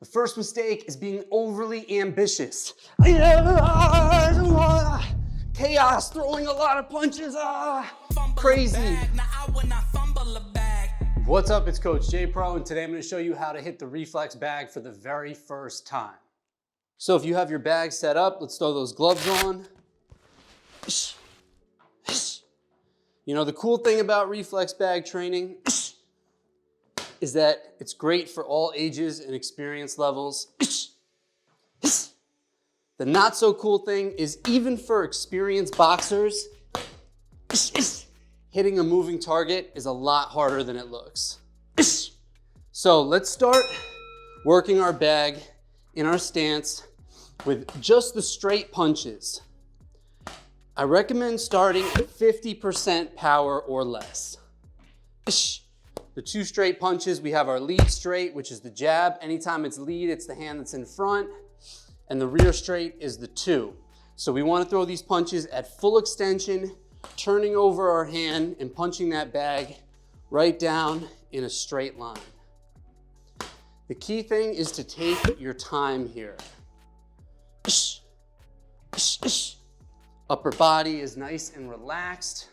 The first mistake is being overly ambitious. Chaos, throwing a lot of punches, crazy. What's up, it's Coach Jpro, and today I'm going to show you how to hit the reflex bag for the very first time. So if you have your bag set up, let's throw those gloves on. You know, the cool thing about reflex bag training is that it's great for all ages and experience levels. The not so cool thing is even for experienced boxers, hitting a moving target is a lot harder than it looks. So let's start working our bag in our stance with just the straight punches. I recommend starting at 50% power or less. The two straight punches, we have our lead straight, which is the jab. Anytime it's lead, it's the hand that's in front. And the rear straight is the two. So we want to throw these punches at full extension, turning over our hand and punching that bag right down in a straight line. The key thing is to take your time here. Upper body is nice and relaxed.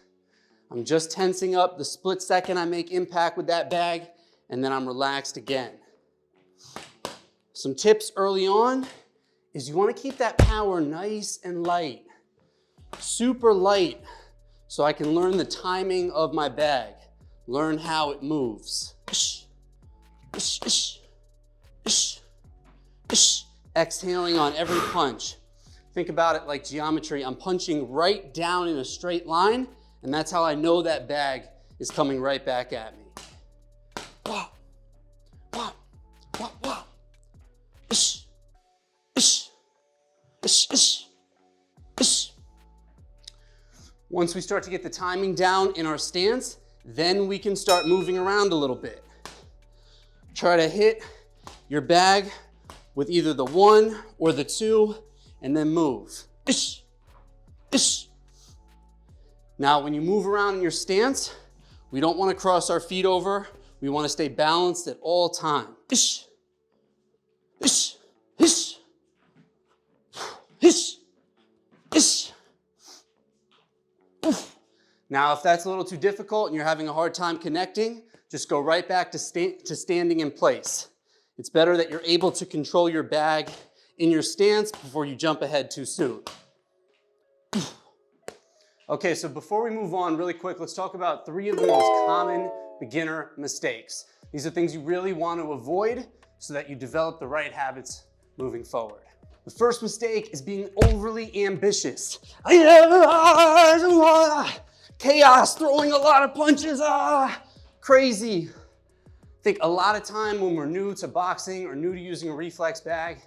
I'm just tensing up the split second I make impact with that bag, and then I'm relaxed again. Some tips early on is you want to keep that power nice and light, super light, so I can learn the timing of my bag, learn how it moves. Exhaling on every punch. Think about it like geometry. I'm punching right down in a straight line, and that's how I know that bag is coming right back at me. Wah, wah, wah, wah. Ish, ish, ish, ish, ish. Once we start to get the timing down in our stance, then we can start moving around a little bit. Try to hit your bag with either the one or the two, and then move. Ish, ish. Now, when you move around in your stance, we don't want to cross our feet over. We want to stay balanced at all times. Ish, ish, ish, ish, ish. Now, if that's a little too difficult and you're having a hard time connecting, just go right back to standing in place. It's better that you're able to control your bag in your stance before you jump ahead too soon. Okay, so before we move on really quick, let's talk about 3 of the most common beginner mistakes. These are things you really want to avoid so that you develop the right habits moving forward. The first mistake is being overly ambitious. Chaos, throwing a lot of punches, crazy. I think a lot of time when we're new to boxing or new to using a reflex bag,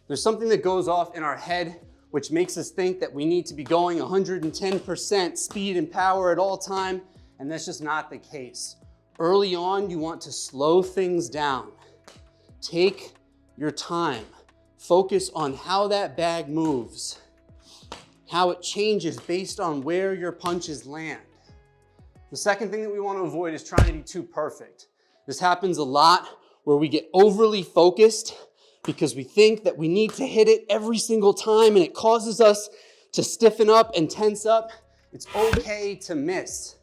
there's something that goes off in our head which makes us think that we need to be going 110% speed and power at all time, and that's just not the case. Early on, you want to slow things down. Take your time. Focus on how that bag moves, how it changes based on where your punches land. The second thing that we want to avoid is trying to be too perfect. This happens a lot where we get overly focused because we think that we need to hit it every single time, and it causes us to stiffen up and tense up. It's okay to miss.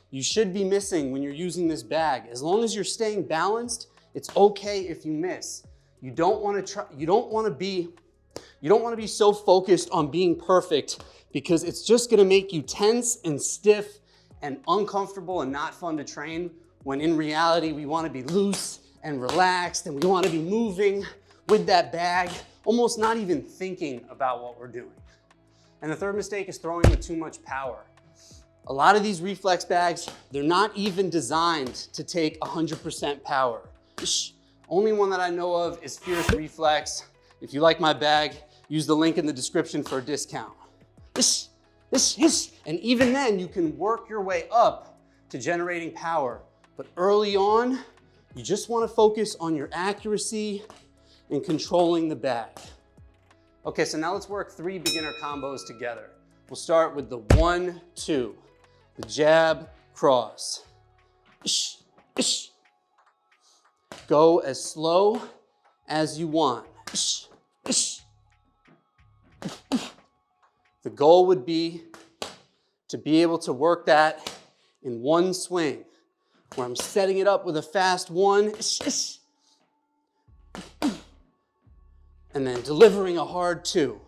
You should be missing when you're using this bag. As long as you're staying balanced, it's okay if you miss. You don't want to be so focused on being perfect because it's just going to make you tense and stiff and uncomfortable and not fun to train, when in reality we want to be loose and relaxed and we want to be moving with that bag, almost not even thinking about what we're doing. And the third mistake is throwing with too much power. A lot of these reflex bags, they're not even designed to take 100% power. Only one that I know of is Fierce Reflex. If you like my bag, use the link in the description for a discount. And even then, you can work your way up to generating power. But early on, you just want to focus on your accuracy and controlling the bag. Okay, so now let's work 3 beginner combos together. We'll start with the 1, 2, the jab, cross. Go as slow as you want. The goal would be to be able to work that in one swing, where I'm setting it up with a fast 1, and then delivering a hard 2.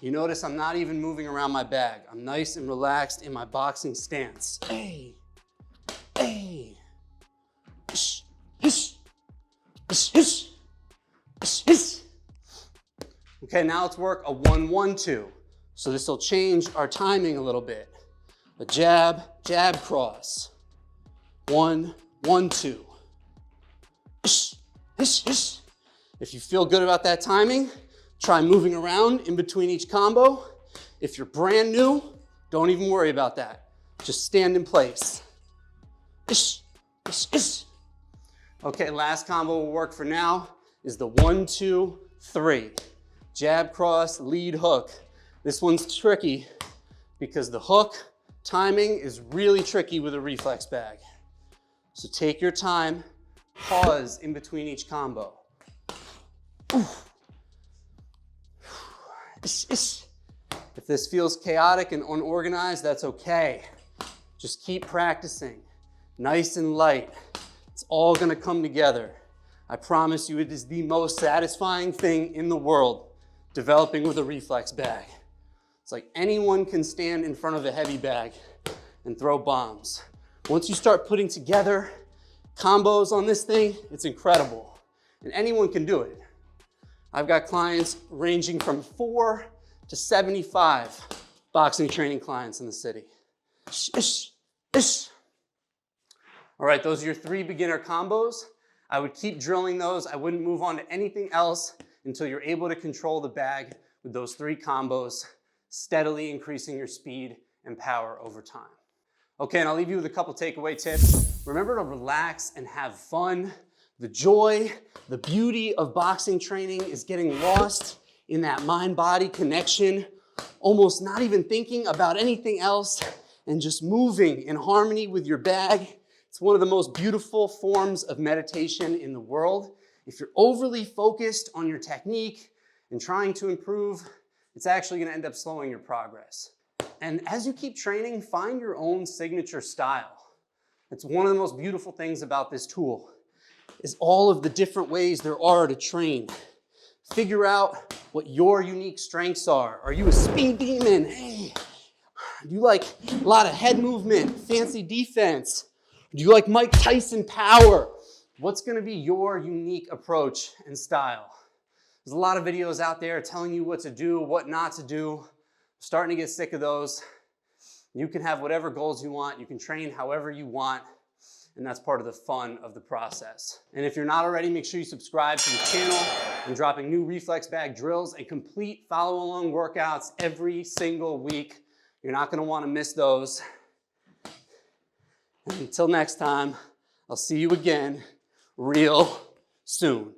You notice I'm not even moving around my bag. I'm nice and relaxed in my boxing stance. Hey, hey, Okay, now let's work a 1-1-2. So this will change our timing a little bit. A jab, jab, cross. 1-1-2. If you feel good about that timing, try moving around in between each combo. If you're brand new, don't even worry about that. Just stand in place. Okay, last combo will work for now is the 1-2-3. Jab, cross, lead, hook. This one's tricky because the hook timing is really tricky with a reflex bag. So take your time, pause in between each combo. If this feels chaotic and unorganized, that's okay. Just keep practicing, nice and light. It's all gonna come together. I promise you, it is the most satisfying thing in the world, developing with a reflex bag. It's like anyone can stand in front of a heavy bag and throw bombs. Once you start putting together combos on this thing, it's incredible. And anyone can do it. I've got clients ranging from 4 to 75 boxing training clients in the city. All right, those are your 3 beginner combos. I would keep drilling those. I wouldn't move on to anything else until you're able to control the bag with those 3 combos, steadily increasing your speed and power over time. Okay, and I'll leave you with a couple takeaway tips. Remember to relax and have fun. The joy, the beauty of boxing training is getting lost in that mind-body connection, almost not even thinking about anything else and just moving in harmony with your bag. It's one of the most beautiful forms of meditation in the world. If you're overly focused on your technique and trying to improve, it's actually going to end up slowing your progress. And as you keep training, find your own signature style. It's one of the most beautiful things about this tool, is all of the different ways there are to train. Figure out what your unique strengths are. Are you a speed demon? Hey, do you like a lot of head movement, fancy defense? Do you like Mike Tyson power? What's going to be your unique approach and style? There's a lot of videos out there telling you what to do, what not to do. I'm starting to get sick of those. You can have whatever goals you want. You can train however you want. And that's part of the fun of the process. And if you're not already, make sure you subscribe to the channel. I'm dropping new reflex bag drills and complete follow-along workouts every single week. You're not going to want to miss those. And until next time, I'll see you again real soon.